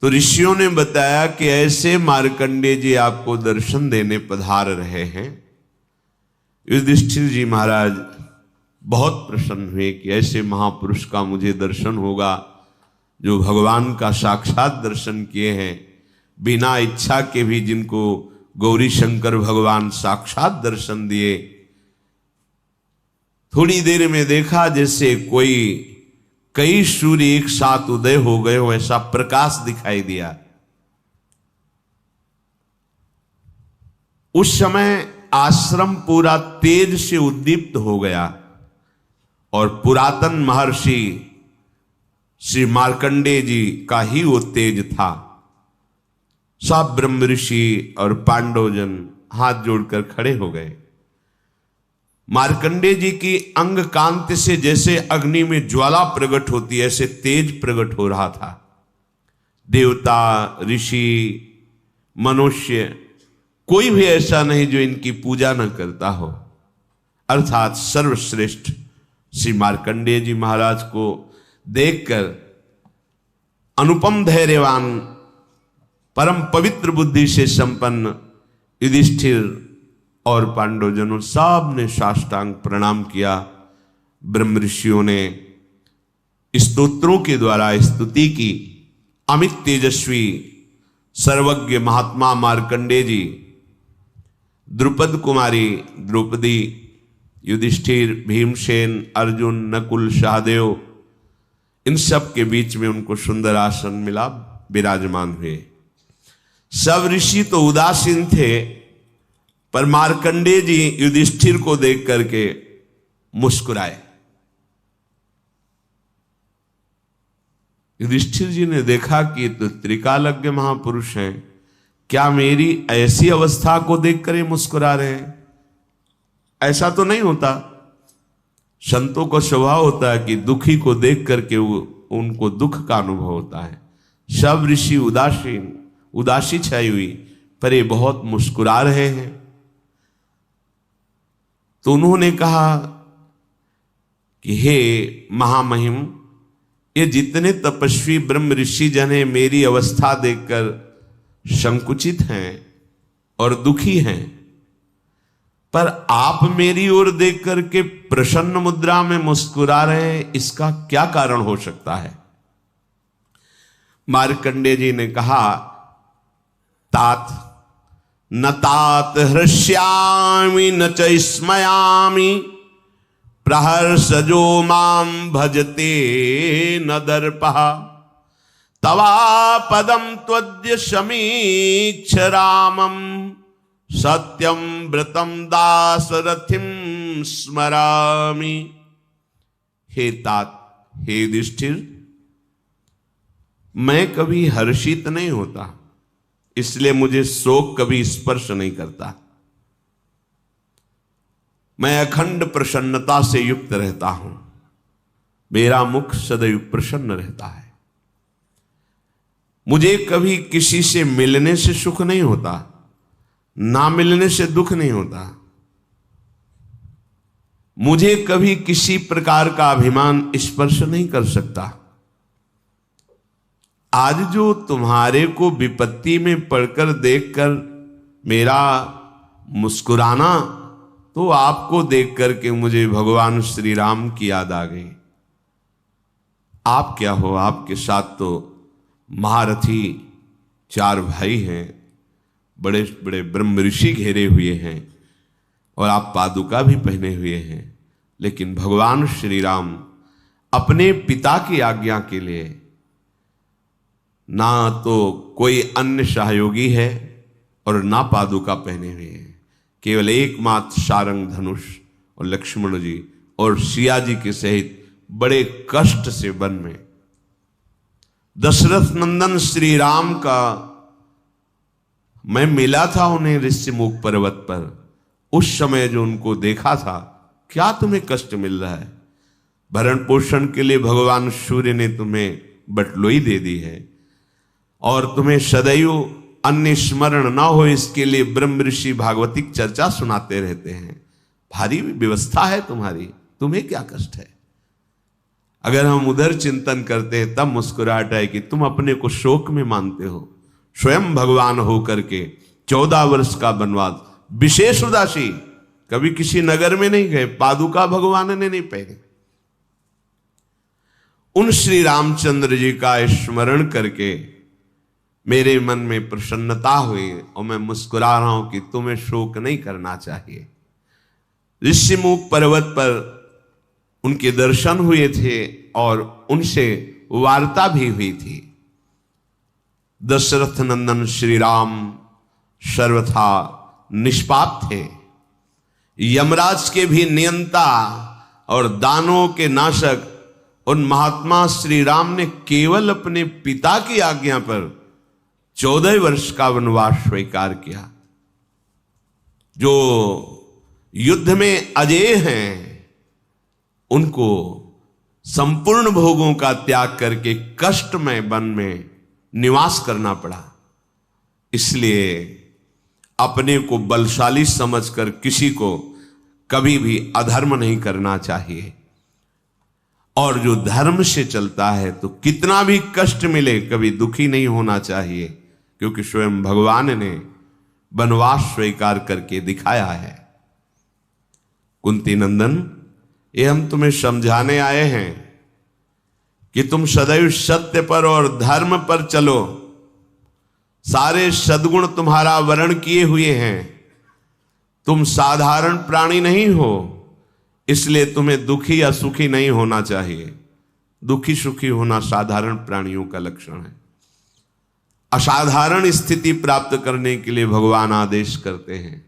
तो ऋषियों ने बताया कि ऐसे मार्कंडेय जी आपको दर्शन देने पधार रहे हैं। युधिष्ठिर जी महाराज बहुत प्रसन्न हुए कि ऐसे महापुरुष का मुझे दर्शन होगा जो भगवान का साक्षात दर्शन किए हैं, बिना इच्छा के भी जिनको गौरी शंकर भगवान साक्षात दर्शन दिए। थोड़ी देर में देखा जैसे कोई कई सूर्य एक साथ उदय हो गए हो, ऐसा प्रकाश दिखाई दिया। उस समय आश्रम पूरा तेज से उद्दीप्त हो गया और पुरातन महर्षि श्री मार्कंडेय जी का ही वो तेज था। सब ब्रह्म ऋषि और पांडवजन हाथ जोड़कर खड़े हो गए। मार्कंडेय जी की अंग कांति से जैसे अग्नि में ज्वाला प्रकट होती है, ऐसे तेज प्रकट हो रहा था। देवता, ऋषि, मनुष्य कोई भी ऐसा नहीं जो इनकी पूजा न करता हो। अर्थात सर्वश्रेष्ठ श्री मार्कंडेय जी महाराज को देखकर अनुपम धैर्यवान, परम पवित्र बुद्धि से संपन्न युधिष्ठिर और पांडवजनों सब ने साष्टांग प्रणाम किया। ब्रह्म ऋषियों ने स्तोत्रों के द्वारा स्तुति की। अमित तेजस्वी सर्वज्ञ महात्मा मार्कंडेय जी, द्रुपद कुमारी द्रौपदी, युधिष्ठिर, भीमसेन, अर्जुन, नकुल, सहदेव, इन सब के बीच में उनको सुंदर आसन मिला, विराजमान हुए। सब ऋषि तो उदासीन थे, पर मार्कंडेय जी युधिष्ठिर को देख करके मुस्कुराए। युधिष्ठिर जी ने देखा कि तो त्रिकालज्ञ महापुरुष हैं, क्या मेरी ऐसी अवस्था को देखकर ये मुस्कुरा रहे हैं? ऐसा तो नहीं होता। संतों का स्वभाव होता है कि दुखी को देख करके उनको दुख का अनुभव होता है। सब ऋषि उदासी छाई हुई, पर ये बहुत मुस्कुरा रहे हैं। तो उन्होंने कहा कि हे महामहिम, ये जितने तपस्वी ब्रह्म ऋषि जन हैं मेरी अवस्था देखकर संकुचित हैं और दुखी हैं, पर आप मेरी ओर देख करके प्रसन्न मुद्रा में मुस्कुरा रहे हैं, इसका क्या कारण हो सकता है? मार्कंडेय जी ने कहा, तात न तात हृष्यामि न च स्मयामि, प्रहर्षजो मां भजते न दर्पः, तवापदं त्वद्य समीक्ष रामं, सत्यं व्रतं दासरथिं स्मरामि। हे तात, हे युधिष्ठिर, मैं कभी हर्षित नहीं होता, इसलिए मुझे शोक कभी स्पर्श नहीं करता। मैं अखंड प्रसन्नता से युक्त रहता हूं, मेरा मुख सदैव प्रसन्न रहता है। मुझे कभी किसी से मिलने से सुख नहीं होता, ना मिलने से दुख नहीं होता। मुझे कभी किसी प्रकार का अभिमान स्पर्श नहीं कर सकता। आज जो तुम्हारे को विपत्ति में पड़कर देखकर मेरा मुस्कुराना, तो आपको देख करके मुझे भगवान श्री राम की याद आ गई। आप क्या हो, आपके साथ तो महारथी 4 भाई हैं, बड़े बड़े ब्रह्म ऋषि घेरे हुए हैं, और आप पादुका भी पहने हुए हैं। लेकिन भगवान श्री राम अपने पिता की आज्ञा के लिए ना तो कोई अन्य सहयोगी है और ना पादुका पहने हुए हैं, केवल एकमात्र सारंग धनुष और लक्ष्मण जी और सिया जी के सहित बड़े कष्ट से वन में दशरथ नंदन श्री राम का मैं मिला था उन्हें ऋषिमुख पर्वत पर। उस समय जो उनको देखा था, क्या तुम्हें कष्ट मिल रहा है? भरण पोषण के लिए भगवान सूर्य ने तुम्हें बटलोई दे दी है, और तुम्हें सदैव अन्य स्मरण ना हो इसके लिए ब्रह्म ऋषि भागवतिक चर्चा सुनाते रहते हैं। भारी व्यवस्था है तुम्हारी, तुम्हें क्या कष्ट है? अगर हम उधर चिंतन करते हैं तब मुस्कुराहट है कि तुम अपने को शोक में मानते हो। स्वयं भगवान हो करके 14 वर्ष का वनवास, विशेष उदासी, कभी किसी नगर में नहीं गए, पादुका भगवान ने नहीं पहने। उन श्री रामचंद्र जी का स्मरण करके मेरे मन में प्रसन्नता हुई और मैं मुस्कुरा रहा हूं कि तुम्हें शोक नहीं करना चाहिए। ऋषिमुख पर्वत पर उनके दर्शन हुए थे और उनसे वार्ता भी हुई थी। दशरथ नंदन श्री राम सर्वथा निष्पाप थे, यमराज के भी नियंता और दानों के नाशक। उन महात्मा श्री राम ने केवल अपने पिता की आज्ञा पर 14 वर्ष का वनवास स्वीकार किया। जो युद्ध में अजेय हैं उनको संपूर्ण भोगों का त्याग करके कष्टमय वन में निवास करना पड़ा। इसलिए अपने को बलशाली समझकर किसी को कभी भी अधर्म नहीं करना चाहिए, और जो धर्म से चलता है तो कितना भी कष्ट मिले कभी दुखी नहीं होना चाहिए, क्योंकि स्वयं भगवान ने वनवास स्वीकार करके दिखाया है। कुंती नंदन, ये हम तुम्हें समझाने आए हैं कि तुम सदैव सत्य पर और धर्म पर चलो। सारे सद्गुण तुम्हारा वर्ण किए हुए हैं। तुम साधारण प्राणी नहीं हो, इसलिए तुम्हें दुखी या सुखी नहीं होना चाहिए। दुखी सुखी होना साधारण प्राणियों का लक्षण है। असाधारण स्थिति प्राप्त करने के लिए भगवान आदेश करते हैं,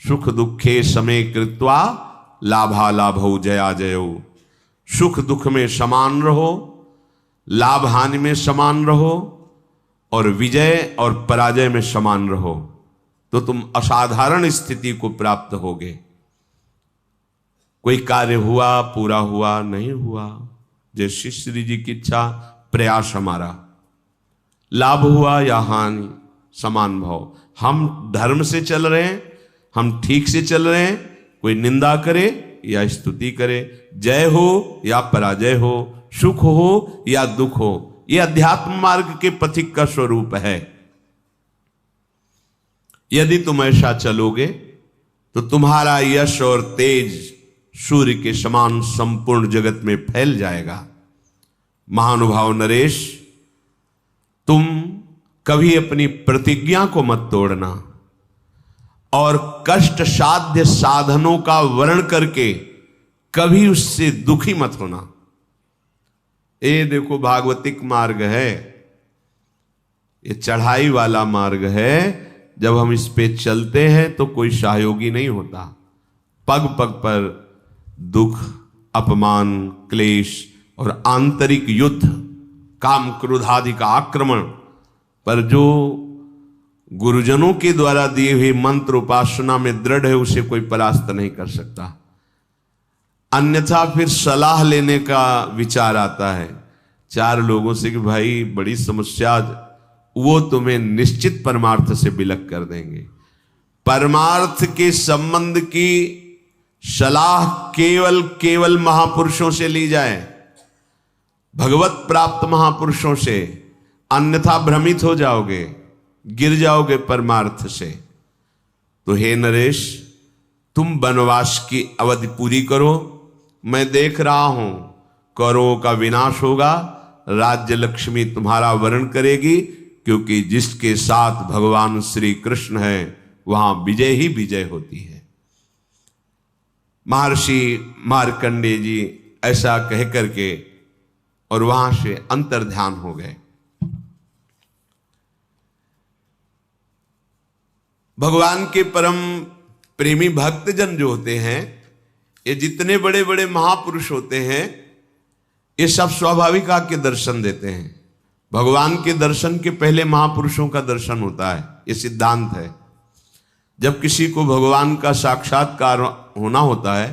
सुख दुखे समे कृत्वा लाभा लाभौ जया जयो। सुख दुख में समान रहो, लाभ हानि में समान रहो, और विजय और पराजय में समान रहो, तो तुम असाधारण स्थिति को प्राप्त होगे। कोई कार्य हुआ, पूरा हुआ, नहीं हुआ, जैसे श्री जी की इच्छा, प्रयास हमारा, लाभ हुआ या हानि, समान भाव। हम धर्म से चल रहे हैं, हम ठीक से चल रहे हैं, कोई निंदा करे या स्तुति करे, जय हो या पराजय हो, सुख हो या दुख हो, यह अध्यात्म मार्ग के पथिक का स्वरूप है। यदि तुम ऐसा चलोगे तो तुम्हारा यश और तेज सूर्य के समान संपूर्ण जगत में फैल जाएगा। महानुभाव नरेश, तुम कभी अपनी प्रतिज्ञा को मत तोड़ना और कष्ट साध्य साधनों का वर्ण करके कभी उससे दुखी मत होना। ये देखो भागवतिक मार्ग है, ये चढ़ाई वाला मार्ग है। जब हम इस पे चलते हैं तो कोई सहयोगी नहीं होता। पग पग पर दुख, अपमान, क्लेश और आंतरिक युद्ध, काम क्रोध आदि का आक्रमण, पर जो गुरुजनों के द्वारा दिए हुए मंत्र उपासना में दृढ़ है उसे कोई परास्त नहीं कर सकता। अन्यथा फिर सलाह लेने का विचार आता है 4 लोगों से कि भाई बड़ी समस्या, वो तुम्हें निश्चित परमार्थ से विलग कर देंगे। परमार्थ के संबंध की सलाह केवल महापुरुषों से ली जाए, भगवत प्राप्त महापुरुषों से, अन्यथा भ्रमित हो जाओगे, गिर जाओगे परमार्थ से। तो हे नरेश, तुम वनवास की अवधि पूरी करो। मैं देख रहा हूं कौरवों का विनाश होगा, राज्य लक्ष्मी तुम्हारा वर्ण करेगी, क्योंकि जिसके साथ भगवान श्री कृष्ण है वहां विजय ही विजय होती है। महर्षि मार्कंडेय जी ऐसा कह करके और वहां से अंतर्ध्यान हो गए। भगवान के परम प्रेमी भक्तजन जो होते हैं, ये जितने बड़े बड़े महापुरुष होते हैं, ये सब स्वाभाविक आके दर्शन देते हैं। भगवान के दर्शन के पहले महापुरुषों का दर्शन होता है, ये सिद्धांत है। जब किसी को भगवान का साक्षात्कार होना होता है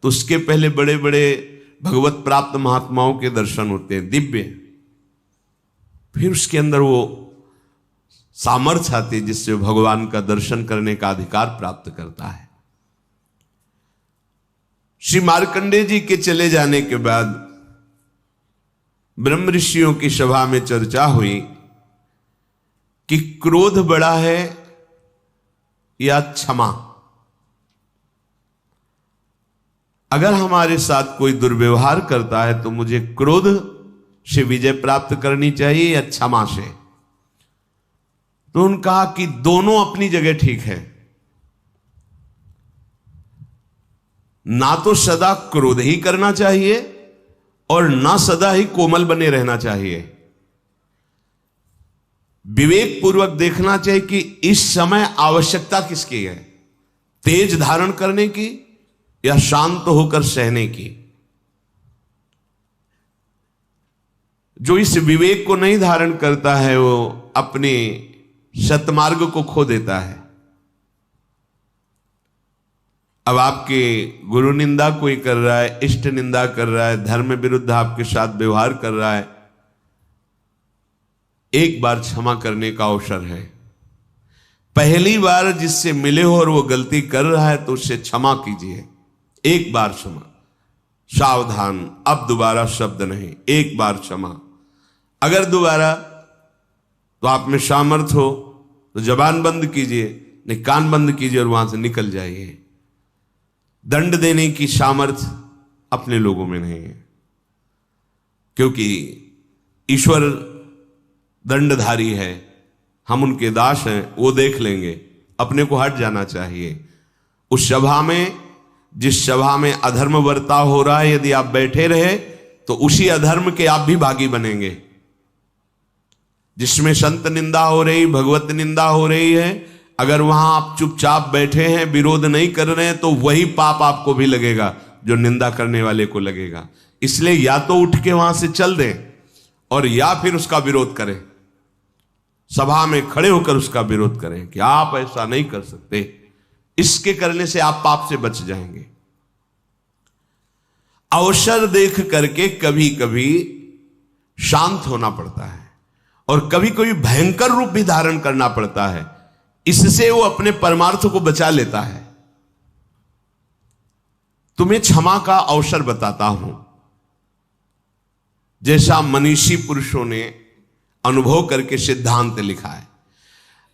तो उसके पहले बड़े बड़े भगवत प्राप्त महात्माओं के दर्शन होते हैं, दिव्य। फिर उसके अंदर वो सामर्थ्य आती है जिससे भगवान का दर्शन करने का अधिकार प्राप्त करता है। श्री मार्कंडेय जी के चले जाने के बाद ब्रह्म ऋषियों की सभा में चर्चा हुई कि क्रोध बड़ा है या क्षमा। अगर हमारे साथ कोई दुर्व्यवहार करता है तो मुझे क्रोध से विजय प्राप्त करनी चाहिए या क्षमा से? तो उन्होंने कहा कि दोनों अपनी जगह ठीक है। ना तो सदा क्रोध ही करना चाहिए और ना सदा ही कोमल बने रहना चाहिए। विवेक पूर्वक देखना चाहिए कि इस समय आवश्यकता किसकी है, तेज धारण करने की या शांत होकर सहने की। जो इस विवेक को नहीं धारण करता है वो अपने सतमार्ग को खो देता है। अब आपके गुरु निंदा कोई कर रहा है, इष्ट निंदा कर रहा है, धर्म विरुद्ध आपके साथ व्यवहार कर रहा है, एक बार क्षमा करने का अवसर है। पहली बार जिससे मिले हो और वो गलती कर रहा है तो उससे क्षमा कीजिए। एक बार क्षमा, सावधान, अब दोबारा शब्द नहीं, एक बार क्षमा। अगर दोबारा तो आप में सामर्थ्य हो तो जबान बंद कीजिए, नहीं कान बंद कीजिए और वहां से निकल जाइए। दंड देने की सामर्थ्य अपने लोगों में नहीं है, क्योंकि ईश्वर दंडधारी है, हम उनके दास हैं, वो देख लेंगे। अपने को हट जाना चाहिए। उस सभा में, जिस सभा में अधर्म बर्ताव हो रहा है, यदि आप बैठे रहे तो उसी अधर्म के आप भी भागी बनेंगे। जिसमें संत निंदा हो रही, भगवत निंदा हो रही है, अगर वहां आप चुपचाप बैठे हैं, विरोध नहीं कर रहे हैं, तो वही पाप आपको भी लगेगा जो निंदा करने वाले को लगेगा। इसलिए या तो उठ के वहां से चल दें और या फिर उसका विरोध करें, सभा में खड़े होकर उसका विरोध करें कि आप ऐसा नहीं कर सकते। इसके करने से आप पाप से बच जाएंगे। अवसर देख करके कभी कभी शांत होना पड़ता है और कभी कभी भयंकर रूप भी धारण करना पड़ता है। इससे वो अपने परमार्थ को बचा लेता है। तुम्हें क्षमा का अवसर बताता हूं, जैसा मनीषी पुरुषों ने अनुभव करके सिद्धांत लिखा है।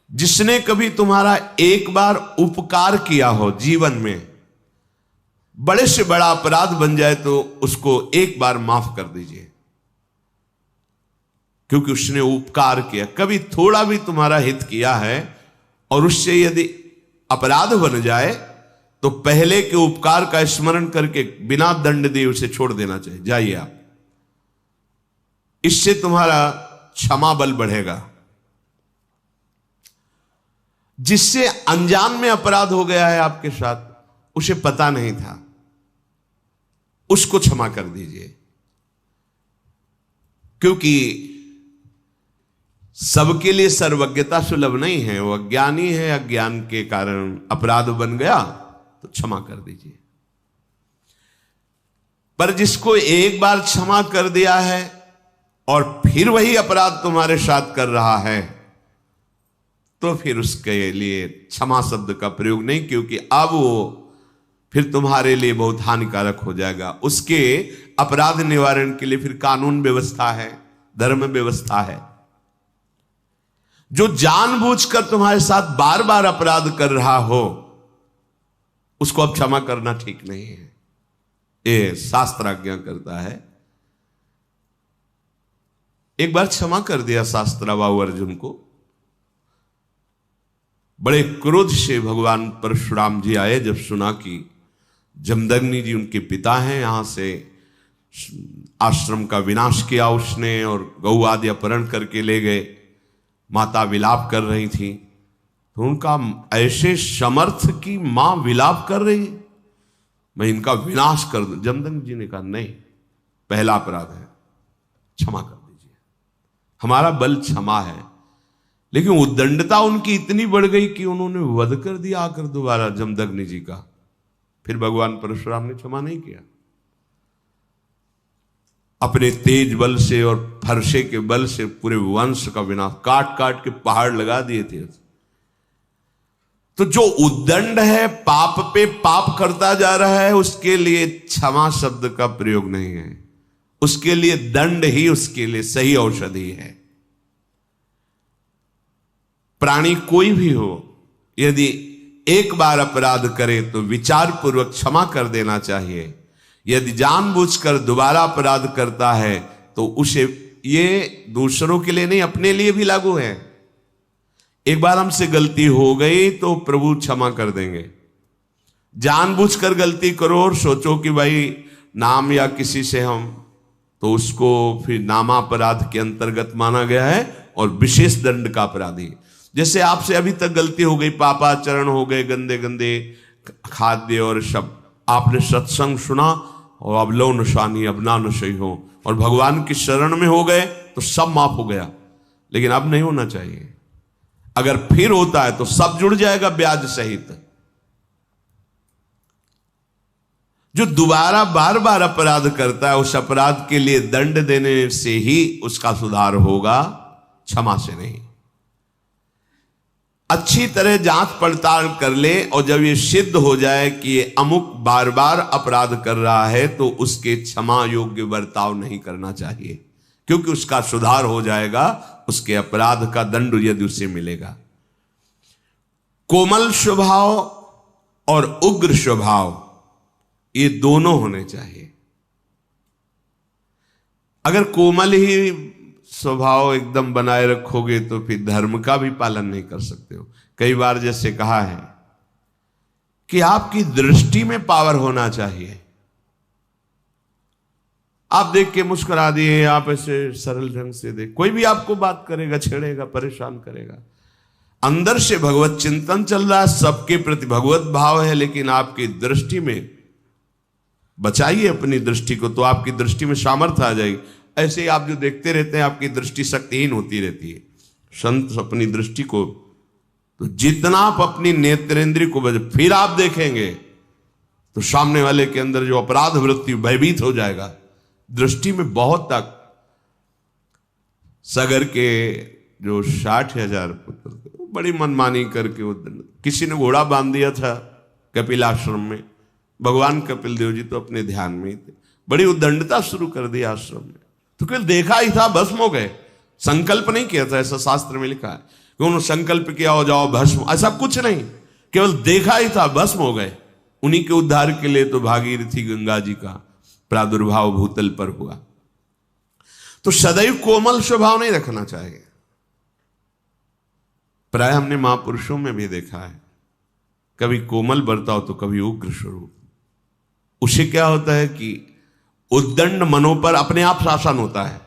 जिसने कभी तुम्हारा एक बार उपकार किया हो जीवन में, बड़े से बड़ा अपराध बन जाए तो उसको एक बार माफ कर दीजिए, क्योंकि उसने उपकार किया। कभी थोड़ा भी तुम्हारा हित किया है और उससे यदि अपराध बन जाए तो पहले के उपकार का स्मरण करके बिना दंड दिए उसे छोड़ देना चाहिए। जाइए आप, इससे तुम्हारा क्षमा बल बढ़ेगा। जिससे अनजान में अपराध हो गया है आपके साथ, उसे पता नहीं था, उसको क्षमा कर दीजिए। क्योंकि सबके लिए सर्वज्ञता सुलभ नहीं है। वो अज्ञानी है, अज्ञान के कारण अपराध बन गया तो क्षमा कर दीजिए। पर जिसको एक बार क्षमा कर दिया है और फिर वही अपराध तुम्हारे साथ कर रहा है, तो फिर उसके लिए क्षमा शब्द का प्रयोग नहीं, क्योंकि अब वो फिर तुम्हारे लिए बहुत हानिकारक हो जाएगा। उसके अपराध निवारण के लिए फिर कानून व्यवस्था है, धर्म व्यवस्था है। जो जानबूझकर तुम्हारे साथ बार बार अपराध कर रहा हो, उसको अब क्षमा करना ठीक नहीं है। ये शास्त्र आज्ञा करता है। एक बार क्षमा कर दिया शास्त्राबाहु अर्जुन को। बड़े क्रोध से भगवान परशुराम जी आए जब सुना कि जमदग्नि जी उनके पिता हैं, यहां से आश्रम का विनाश किया उसने और गौ आदि अपहरण करके ले गए। माता विलाप कर रही थी, तो उनका ऐसे समर्थ की मां विलाप कर रही है, मैं इनका विनाश कर दूं। जमदग्नि जी ने कहा नहीं, पहला अपराध है, क्षमा कर दीजिए। हमारा बल क्षमा है। लेकिन उद्दंडता उनकी इतनी बढ़ गई कि उन्होंने वध कर दिया आकर दोबारा जमदग्नि जी का। फिर भगवान परशुराम ने क्षमा नहीं किया। अपने तेज बल से और फरसे के बल से पूरे वंश का विनाश, काट काट के पहाड़ लगा दिए थे। तो जो उद्दंड है, पाप पे पाप करता जा रहा है, उसके लिए क्षमा शब्द का प्रयोग नहीं है। उसके लिए दंड ही उसके लिए सही औषधि है। प्राणी कोई भी हो, यदि एक बार अपराध करे तो विचार पूर्वक क्षमा कर देना चाहिए। यदि जानबूझकर दोबारा अपराध करता है तो उसे, ये दूसरों के लिए नहीं अपने लिए भी लागू है। एक बार हमसे गलती हो गई तो प्रभु क्षमा कर देंगे। जानबूझकर गलती करो और सोचो कि भाई नाम या किसी से हम, तो उसको फिर नामापराध के अंतर्गत माना गया है और विशेष दंड का अपराधी। जैसे आपसे अभी तक गलती हो गई, पापाचरण हो गए, गंदे गंदे खाद्य और शब्द, आपने सत्संग सुना और अब लो नशानी अब ना नशे हो और भगवान की शरण में हो गए तो सब माफ हो गया। लेकिन अब नहीं होना चाहिए। अगर फिर होता है तो सब जुड़ जाएगा ब्याज सहित। जो दोबारा बार बार अपराध करता है, उस अपराध के लिए दंड देने से ही उसका सुधार होगा, क्षमा से नहीं। अच्छी तरह जांच पड़ताल कर ले और जब ये सिद्ध हो जाए कि ये अमुक बार बार अपराध कर रहा है तो उसके क्षमा योग्य बर्ताव नहीं करना चाहिए, क्योंकि उसका सुधार हो जाएगा, उसके अपराध का दंड यदि उसे मिलेगा। कोमल स्वभाव और उग्र स्वभाव ये दोनों होने चाहिए। अगर कोमल ही स्वभाव एकदम बनाए रखोगे तो फिर धर्म का भी पालन नहीं कर सकते हो। कई बार जैसे कहा है कि आपकी दृष्टि में पावर होना चाहिए। आप देख के मुस्कुरा दिए, आप ऐसे सरल ढंग से देख, कोई भी आपको बात करेगा, छेड़ेगा, परेशान करेगा। अंदर से भगवत चिंतन चल रहा है, सबके प्रति भगवत भाव है, लेकिन आपकी दृष्टि में बचाइए अपनी दृष्टि को, तो आपकी दृष्टि में सामर्थ्य आ जाएगी। ऐसे ही आप जो देखते रहते हैं आपकी दृष्टि शक्तिहीन होती रहती है। संत अपनी दृष्टि को, तो जितना आप अपनी नेत्रेंद्रिय को फिर आप देखेंगे तो सामने वाले के अंदर जो अपराध वृत्ति भयभीत हो जाएगा। दृष्टि में बहुत तक सगर के जो 60,000 पुत्र थे, बड़ी मनमानी करके वो किसी ने घोड़ा बांध दिया था कपिल आश्रम में। भगवान कपिल देव जी तो अपने ध्यान में ही थे, बड़ी उद्दंडता शुरू कर दी आश्रम में। तो केवल देखा ही था, भस्म हो गए। संकल्प नहीं किया था, ऐसा शास्त्र में लिखा है कि उन्होंने संकल्प किया हो जाओ भस्म, ऐसा कुछ नहीं, केवल देखा ही था, भस्म हो गए। उन्हीं के उद्धार के लिए तो भागीरथी गंगा जी का प्रादुर्भाव भूतल पर हुआ। तो सदैव कोमल स्वभाव नहीं रखना चाहिए। प्राय हमने महापुरुषों में भी देखा है, कभी कोमल बर्ताव तो कभी उग्र स्वरूप। उसे क्या होता है कि उद्दंड मनों पर अपने आप शासन होता है।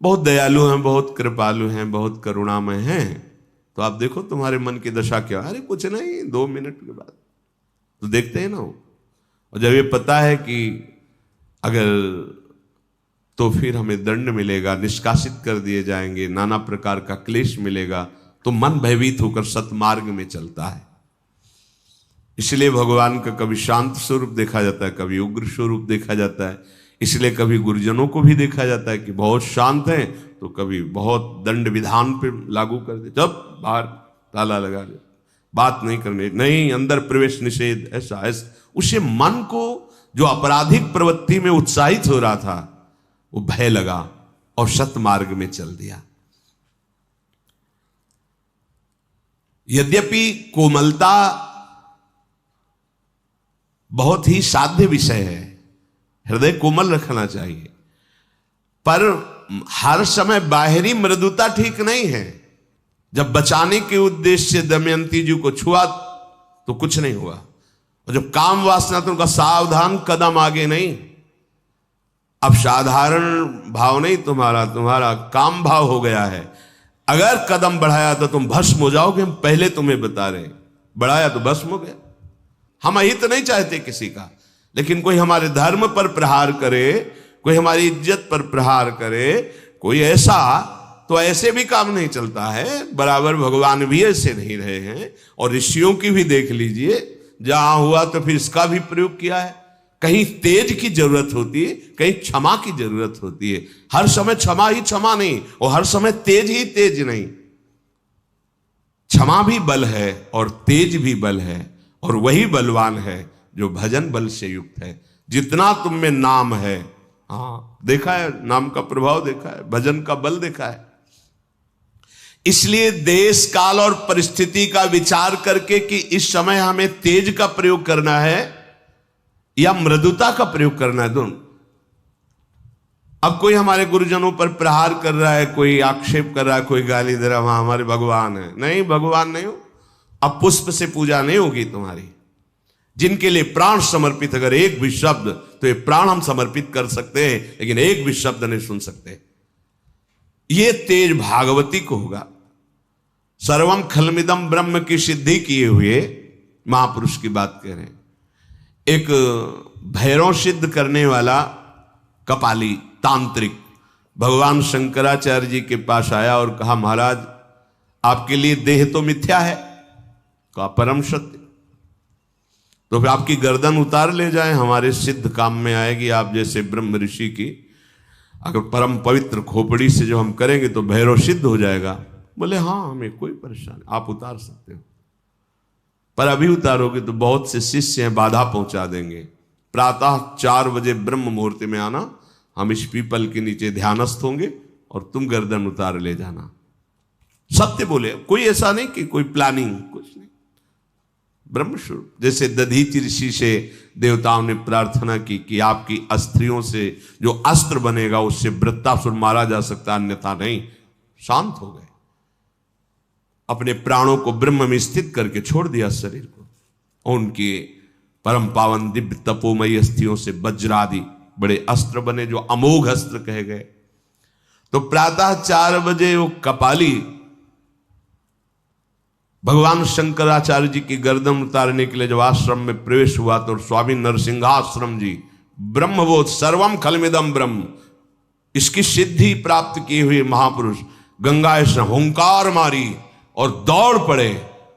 बहुत दयालु हैं, बहुत कृपालु हैं, बहुत करुणामय हैं, तो आप देखो तुम्हारे मन की दशा क्या। अरे कुछ नहीं, 2 मिनट के बाद तो देखते हैं ना। और जब ये पता है कि अगर तो फिर हमें दंड मिलेगा, निष्कासित कर दिए जाएंगे, नाना प्रकार का क्लेश मिलेगा, तो मन भयभीत होकर सतमार्ग में चलता है। इसलिए भगवान का कभी शांत स्वरूप देखा जाता है, कभी उग्र स्वरूप देखा जाता है। इसलिए कभी गुरुजनों को भी देखा जाता है कि बहुत शांत हैं, तो कभी बहुत दंड विधान पे लागू कर दे, जब बाहर ताला लगा दे, बात नहीं करने, नहीं अंदर प्रवेश निषेध, ऐसा ऐसा। उसे मन को जो आपराधिक प्रवृत्ति में उत्साहित हो रहा था वो भय लगा और सतमार्ग में चल दिया। यद्यपि कोमलता बहुत ही साध्य विषय है, हृदय कोमल रखना चाहिए, पर हर समय बाहरी मृदुता ठीक नहीं है। जब बचाने के उद्देश्य से दमयंती जी को छुआ तो कुछ नहीं हुआ, और जब काम वासना तो उनका सावधान कदम आगे नहीं। अब साधारण भाव नहीं तुम्हारा काम भाव हो गया है। अगर कदम बढ़ाया तो तुम भस्म हो जाओगे, हम पहले तुम्हें बता रहे, बढ़ाया तो भस्म हो गया। हम हित नहीं चाहते किसी का, लेकिन कोई हमारे धर्म पर प्रहार करे, कोई हमारी इज्जत पर प्रहार करे, कोई ऐसा, तो ऐसे भी काम नहीं चलता है। बराबर भगवान भी ऐसे नहीं रहे हैं, और ऋषियों की भी देख लीजिए, जहां हुआ तो फिर इसका भी प्रयोग किया है। कहीं तेज की जरूरत होती है, कहीं क्षमा की जरूरत होती है। हर समय क्षमा ही क्षमा नहीं, और हर समय तेज ही तेज नहीं। क्षमा भी बल है और तेज भी बल है, और वही बलवान है जो भजन बल से युक्त है। जितना तुम में नाम है। हाँ, देखा है, नाम का प्रभाव देखा है, भजन का बल देखा है। इसलिए देश काल और परिस्थिति का विचार करके कि इस समय हमें तेज का प्रयोग करना है या मृदुता का प्रयोग करना है, दोनों। अब कोई हमारे गुरुजनों पर प्रहार कर रहा है, कोई आक्षेप कर रहा है, कोई गाली दे रहा है, वहां हमारे भगवान है। नहीं, भगवान नहीं हो। अब पुष्प से पूजा नहीं होगी तुम्हारी। जिनके लिए प्राण समर्पित, अगर एक भी शब्द, तो ये प्राण हम समर्पित कर सकते हैं, लेकिन एक भी शब्द नहीं सुन सकते। ये तेज भागवती को होगा। सर्वम खलमिदम ब्रह्म की सिद्धि किए हुए महापुरुष की बात कह रहे हैं। एक भैरव सिद्ध करने वाला कपाली तांत्रिक भगवान शंकराचार्य जी के पास आया और कहा, महाराज आपके लिए देह तो मिथ्या है। कहा, परम सत्य। तो फिर आपकी गर्दन उतार ले जाए, हमारे सिद्ध काम में आएगी। आप जैसे ब्रह्म ऋषि की अगर परम पवित्र खोपड़ी से जो हम करेंगे तो भैरव सिद्ध हो जाएगा। बोले, हाँ, हमें कोई परेशानी, आप उतार सकते हो, पर अभी उतारोगे तो बहुत से शिष्य हैं, बाधा पहुंचा देंगे। प्रातः 4 बजे ब्रह्म मुहूर्त में आना, हम इस पीपल के नीचे ध्यानस्थ होंगे और तुम गर्दन उतार ले जाना। सत्य बोले, कोई ऐसा नहीं कि कोई प्लानिंग, कुछ नहीं, ब्रह्मस्वरूप। जैसे दधीचि ऋषि से देवताओं ने प्रार्थना की कि आपकी अस्त्रियों से जो अस्त्र बनेगा उससे वृत्तासुर मारा जा सकता, अन्यथा नहीं। शांत हो गए, अपने प्राणों को ब्रह्म में स्थित करके छोड़ दिया शरीर को। और उनके परम पावन दिव्य तपोमयी अस्थियों से वज्रादि बड़े अस्त्र बने, जो अमोघ अस्त्र कहे गए। तो प्रातः 4 बजे वो कपाली भगवान शंकराचार्य जी की गर्दन उतारने के लिए जब आश्रम में प्रवेश हुआ तो स्वामी नरसिंहाश्रम जी ब्रह्मबोध सर्वम खलमिदम ब्रह्म, इसकी सिद्धि प्राप्त किए हुए महापुरुष गंगा स्नान हुंकार मारी और दौड़ पड़े,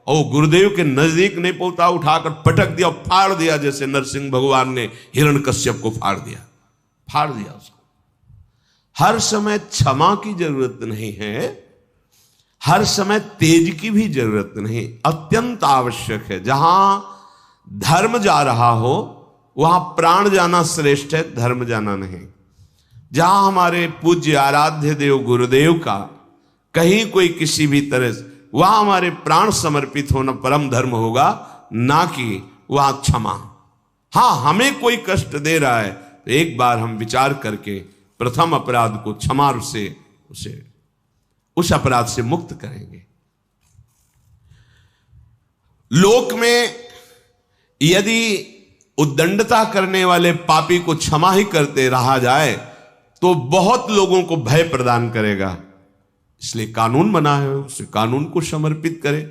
और गुरुदेव के नजदीक नहीं पहुंचा, उठाकर पटक दिया, फाड़ दिया, जैसे नरसिंह भगवान ने हिरण्यकश्यप को फाड़ दिया उसको। हर समय क्षमा की जरूरत नहीं है, हर समय तेज की भी जरूरत नहीं, अत्यंत आवश्यक है। जहां धर्म जा रहा हो वहां प्राण जाना श्रेष्ठ है, धर्म जाना नहीं। जहां हमारे पूज्य आराध्य देव गुरुदेव का कहीं कोई किसी भी तरह से, वहां हमारे प्राण समर्पित होना परम धर्म होगा, ना कि वहां क्षमा। हां, हमें कोई कष्ट दे रहा है तो एक बार हम विचार करके प्रथम अपराध को क्षमा से उसे उस अपराध से मुक्त करेंगे। लोक में यदि उद्दंडता करने वाले पापी को क्षमा ही करते रहा जाए तो बहुत लोगों को भय प्रदान करेगा। इसलिए कानून बना है, उसे कानून को समर्पित करें,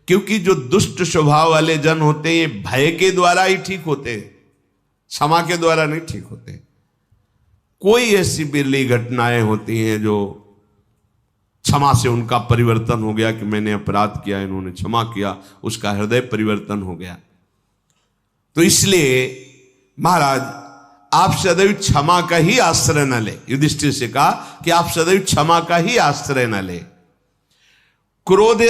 क्योंकि जो दुष्ट स्वभाव वाले जन होते हैं ये भय के द्वारा ही ठीक होते हैं, क्षमा के द्वारा नहीं ठीक होते। कोई ऐसी बिरली घटनाएं होती हैं जो क्षमा से उनका परिवर्तन हो गया कि मैंने अपराध किया, इन्होंने क्षमा किया, उसका हृदय परिवर्तन हो गया। तो इसलिए महाराज आप सदैव क्षमा का ही आश्रय न ले। युधिष्ठिर से कहा कि आप सदैव क्षमा का ही आश्रय न ले। क्रोध,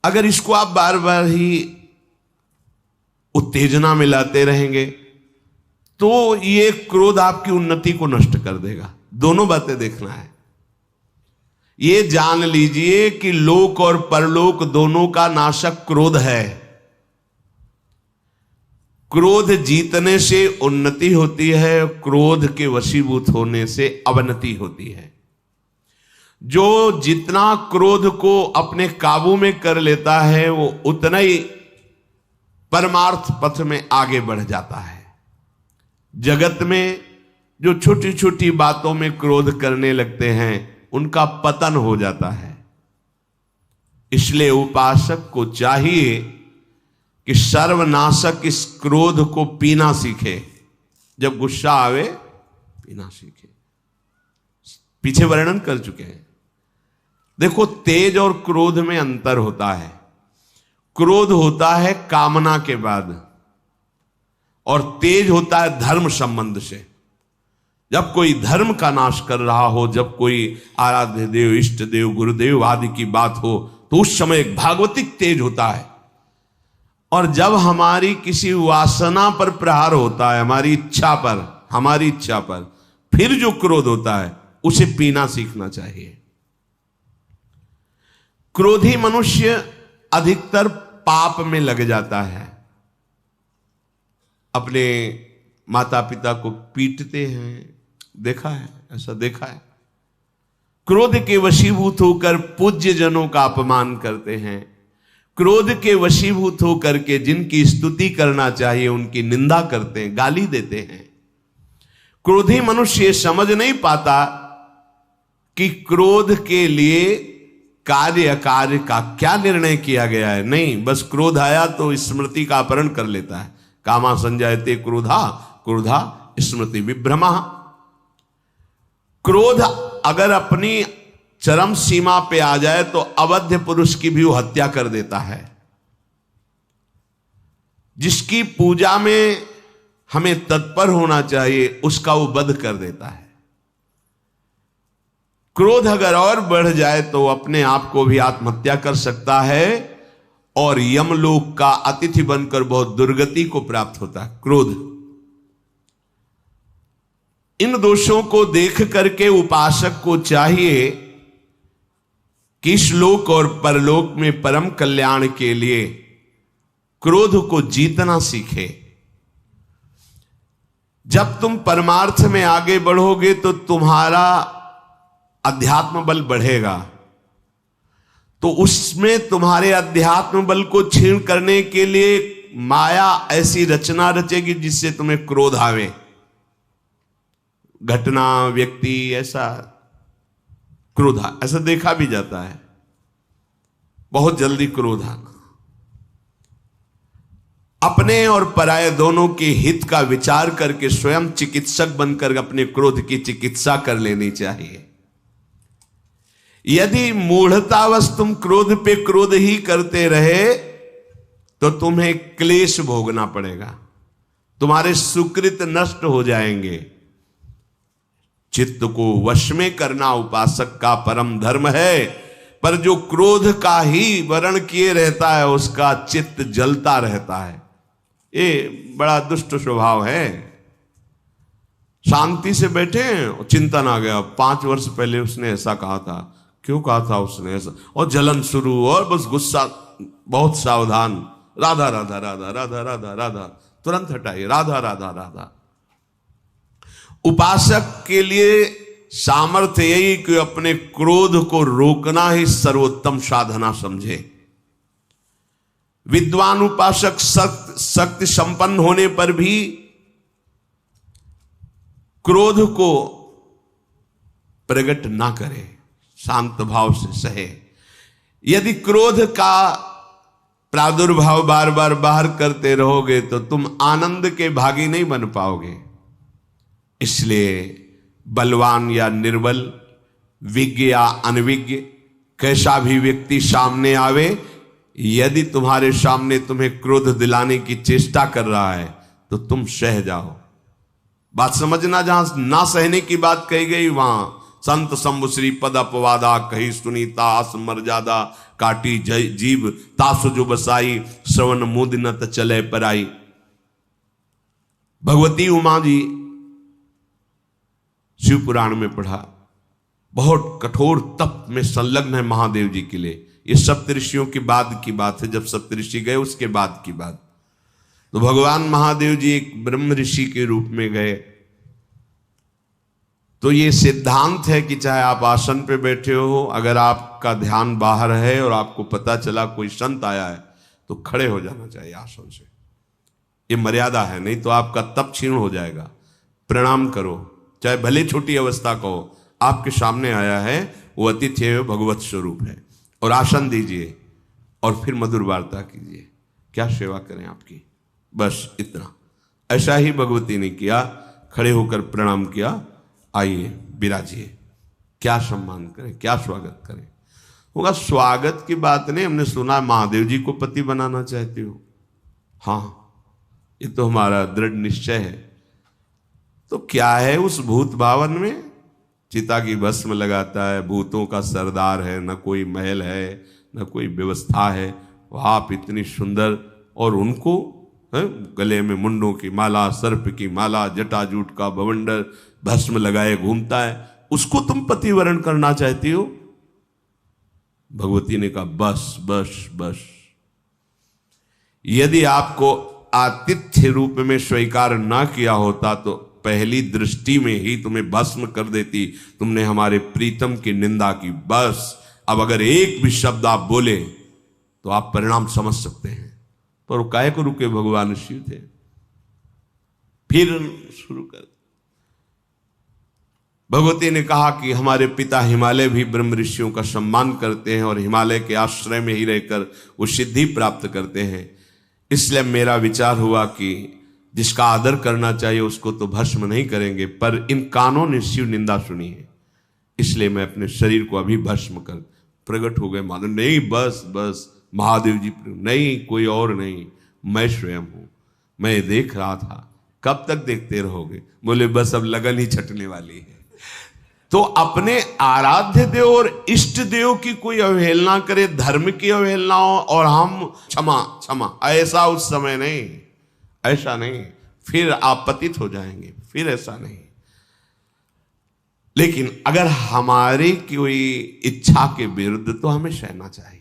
अगर इसको आप बार बार ही उत्तेजना में लाते रहेंगे तो ये क्रोध आपकी उन्नति को नष्ट कर देगा। दोनों बातें देखना है। ये जान लीजिए कि लोक और परलोक दोनों का नाशक क्रोध है। क्रोध जीतने से उन्नति होती है, क्रोध के वशीभूत होने से अवनति होती है। जो जितना क्रोध को अपने काबू में कर लेता है वो उतना ही परमार्थ पथ में आगे बढ़ जाता है। जगत में जो छोटी छोटी बातों में क्रोध करने लगते हैं उनका पतन हो जाता है। इसलिए उपासक को चाहिए कि सर्वनाशक इस क्रोध को पीना सीखे। जब गुस्सा आवे पीना सीखे। पीछे वर्णन कर चुके हैं। देखो, तेज और क्रोध में अंतर होता है। क्रोध होता है कामना के बाद और तेज होता है धर्म संबंध से। जब कोई धर्म का नाश कर रहा हो, जब कोई आराध्य देव, इष्ट देव, गुरुदेव आदि की बात हो, तो उस समय एक भागवतिक तेज होता है और जब हमारी किसी वासना पर प्रहार होता है, हमारी इच्छा पर फिर जो क्रोध होता है उसे पीना सीखना चाहिए। क्रोधी मनुष्य अधिकतर पाप में लग जाता है, अपने माता पिता को पीटते हैं, देखा है, ऐसा देखा है। क्रोध के वशीभूत होकर पूज्य जनों का अपमान करते हैं, क्रोध के वशीभूत होकर के जिनकी स्तुति करना चाहिए उनकी निंदा करते हैं, गाली देते हैं। क्रोधी मनुष्य समझ नहीं पाता कि क्रोध के लिए कार्य अकार्य का क्या निर्णय किया गया है। नहीं, बस क्रोध आया तो स्मृति का अपहरण कर लेता है। कामा संजायते क्रोधा क्रोधा स्मृति विभ्रमा। क्रोध अगर अपनी चरम सीमा पे आ जाए तो अवध्य पुरुष की भी वो हत्या कर देता है। जिसकी पूजा में हमें तत्पर होना चाहिए उसका वो वध कर देता है। क्रोध अगर और बढ़ जाए तो अपने आप को भी आत्महत्या कर सकता है और यमलोक का अतिथि बनकर बहुत दुर्गति को प्राप्त होता है क्रोध। इन दोषों को देख करके उपासक को चाहिए कि इस लोक और परलोक में परम कल्याण के लिए क्रोध को जीतना सीखे। जब तुम परमार्थ में आगे बढ़ोगे तो तुम्हारा अध्यात्म बल बढ़ेगा, तो उसमें तुम्हारे अध्यात्म बल को क्षीण करने के लिए माया ऐसी रचना रचेगी जिससे तुम्हें क्रोध आवे। घटना, व्यक्ति, ऐसा क्रोध ऐसा देखा भी जाता है, बहुत जल्दी क्रोध आना। अपने और पराये दोनों के हित का विचार करके स्वयं चिकित्सक बनकर अपने क्रोध की चिकित्सा कर लेनी चाहिए। यदि मूढ़तावश तुम क्रोध पे क्रोध ही करते रहे तो तुम्हें क्लेश भोगना पड़ेगा, तुम्हारे सुकृत नष्ट हो जाएंगे। चित्त को वश में करना उपासक का परम धर्म है, पर जो क्रोध का ही वरण किए रहता है उसका चित्त जलता रहता है। ये बड़ा दुष्ट स्वभाव है। शांति से बैठे हैं, चिंतन आ गया, 5 वर्ष पहले उसने ऐसा कहा था, क्यों कहा था उसने ऐसा, और जलन शुरू, और बस गुस्सा, बहुत सावधान, राधा राधा राधा राधा राधा राधा, तुरंत हटाइए, राधा राधा राधा। उपासक के लिए सामर्थ्य यही कि अपने क्रोध को रोकना ही सर्वोत्तम साधना समझे। विद्वान उपासक शक्ति संपन्न होने पर भी क्रोध को प्रकट ना करे, शांत भाव से सहे। यदि क्रोध का प्रादुर्भाव बार बार बाहर करते रहोगे तो तुम आनंद के भागी नहीं बन पाओगे। इसलिए बलवान या निर्बल, विज्ञ या अनविज्ञ, कैसा भी व्यक्ति सामने आवे, यदि तुम्हारे सामने तुम्हें क्रोध दिलाने की चेष्टा कर रहा है तो तुम सह जाओ। बात समझना, जहां ना सहने की बात कही गई वहां संत शंभु श्री पद अपवादा, कही सुनीता आस मर्यादा, काटी जीव तासु जो बसाई, श्रवण मुद न त चले पराई। भगवती उमा जी शिव पुराण में पढ़ा, बहुत कठोर तप में संलग्न है महादेव जी के लिए। ये सप्तऋषियों की बाद की बात है, जब सप्तऋषि गए उसके बाद की बात। तो भगवान महादेव जी एक ब्रह्म ऋषि के रूप में गए। तो ये सिद्धांत है कि चाहे आप आसन पे बैठे हो, अगर आपका ध्यान बाहर है और आपको पता चला कोई संत आया है तो खड़े हो जाना चाहिए आसन से। ये मर्यादा है, नहीं तो आपका तप क्षीण हो जाएगा। प्रणाम करो, चाहे भले छोटी अवस्था का हो, आपके सामने आया है, वो अतिथि है, भगवत स्वरूप है, और आसन दीजिए और फिर मधुर वार्ता कीजिए, क्या सेवा करें आपकी, बस इतना। ऐसा ही भगवती ने किया, खड़े होकर प्रणाम किया, आइए विराजिए, क्या सम्मान करें, क्या स्वागत करें। होगा स्वागत की बात नहीं, हमने सुना महादेव जी को पति बनाना चाहते हो, हाँ ये तो हमारा दृढ़ निश्चय है। तो क्या है उस भूत भावन में, चिता की भस्म लगाता है, भूतों का सरदार है, न कोई महल है न कोई व्यवस्था है, आप इतनी सुंदर और उनको गले में मुंडों की माला, सर्प की माला, जटाजूट का बवंडर, भस्म लगाए घूमता है, उसको तुम पतिवरण करना चाहती हो? भगवती ने कहा बस बस बस। यदि आपको आतिथ्य रूप में स्वीकार ना किया होता तो पहली दृष्टि में ही तुम्हें भस्म कर देती। तुमने हमारे प्रीतम की निंदा की, बस अब अगर एक भी शब्द आप बोले तो आप परिणाम समझ सकते हैं। पर वो काहे को रुके, भगवान शिव थे। फिर शुरू कर भगवती ने कहा कि हमारे पिता हिमालय भी ब्रह्म ऋषियों का सम्मान करते हैं और हिमालय के आश्रय में ही रहकर वो सिद्धि प्राप्त करते हैं। इसलिए मेरा विचार हुआ कि जिसका आदर करना चाहिए उसको तो भस्म नहीं करेंगे, पर इन कानों ने शिव निंदा सुनी है, इसलिए मैं अपने शरीर को अभी भस्म कर। प्रकट हो गए मानो, नहीं बस बस महादेव जी, नहीं कोई और नहीं, मैं स्वयं हूं। मैं देख रहा था। कब तक देखते रहोगे? बोले बस अब लगन ही छटने वाली है। तो अपने आराध्य देव और इष्ट देव की कोई अवहेलना करे, धर्म की अवहेलना हो और हम क्षमा क्षमा, ऐसा उस समय नहीं, ऐसा नहीं, फिर आप पतित हो जाएंगे, फिर ऐसा नहीं। लेकिन अगर हमारी कोई इच्छा के विरुद्ध तो हमें सहना चाहिए।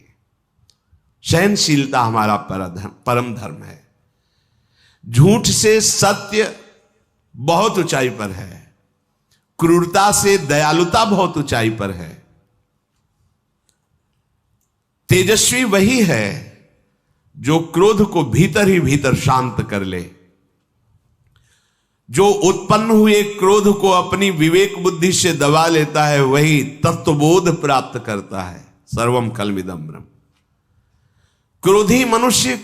सहनशीलता हमारा परम धर्म है। झूठ से सत्य बहुत ऊंचाई पर है, क्रूरता से दयालुता बहुत ऊंचाई पर है। तेजस्वी वही है जो क्रोध को भीतर ही भीतर शांत कर ले, जो उत्पन्न हुए क्रोध को अपनी विवेक बुद्धि से दबा लेता है, वही तत्वबोध प्राप्त करता है। सर्वम खलमिदं ब्रह्म। क्रोधी मनुष्य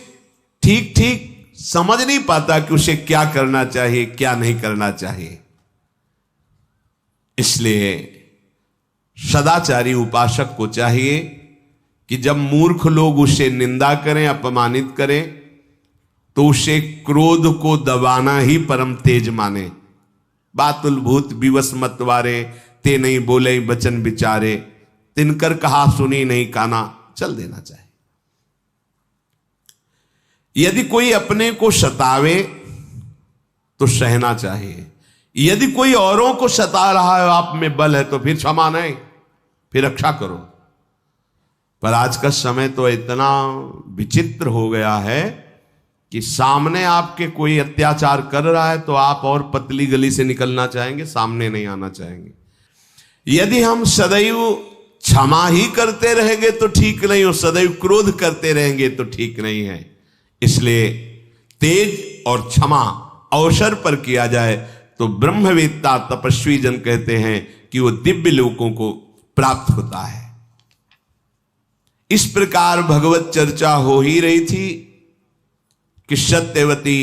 ठीक ठीक समझ नहीं पाता कि उसे क्या करना चाहिए, क्या नहीं करना चाहिए। इसलिए सदाचारी उपासक को चाहिए कि जब मूर्ख लोग उसे निंदा करें, अपमानित करें, तो उसे क्रोध को दबाना ही परम तेज माने। बातुल भूत विवश मतवारे, ते नहीं बोले बचन विचारे, तिनकर कहा सुनी नहीं काना, चल देना चाहिए। यदि कोई अपने को सतावे तो सहना चाहिए। यदि कोई औरों को सता रहा है, आप में बल है, तो फिर क्षमा नहीं, फिर रक्षा करो। पर आज का समय तो इतना विचित्र हो गया है कि सामने आपके कोई अत्याचार कर रहा है तो आप और पतली गली से निकलना चाहेंगे, सामने नहीं आना चाहेंगे। यदि हम सदैव क्षमा ही करते रहेंगे तो ठीक नहीं, और सदैव क्रोध करते रहेंगे तो ठीक नहीं है। इसलिए तेज और क्षमा अवसर पर किया जाए तो ब्रह्मवेत्ता तपस्वी जन कहते हैं कि वो दिव्य लोकों को प्राप्त होता है। इस प्रकार भगवत चर्चा हो ही रही थी कि सत्यवती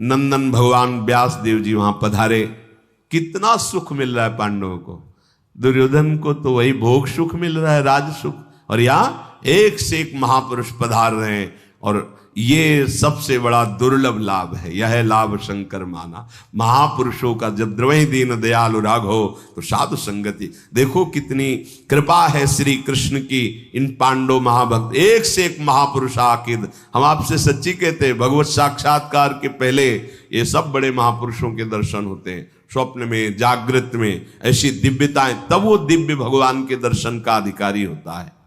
नंदन भगवान व्यास देव जी वहां पधारे। कितना सुख मिल रहा है पांडवों को, दुर्योधन को तो वही भोग सुख मिल रहा है, राज सुख, और यहां एक से एक महापुरुष पधार रहे हैं। और ये सबसे बड़ा दुर्लभ लाभ है, यह लाभ शंकर माना। महापुरुषों का जब द्रवहि दीन दयालु राघो तो साधु संगति। देखो कितनी कृपा है श्री कृष्ण की इन पांडव महाभक्त, एक से एक महापुरुष आकिद। हम आपसे सच्ची कहते हैं, भगवत साक्षात्कार के पहले ये सब बड़े महापुरुषों के दर्शन होते हैं, स्वप्न में, जागृत में, ऐसी दिव्यताएं, तब वो दिव्य भगवान के दर्शन का अधिकारी होता है।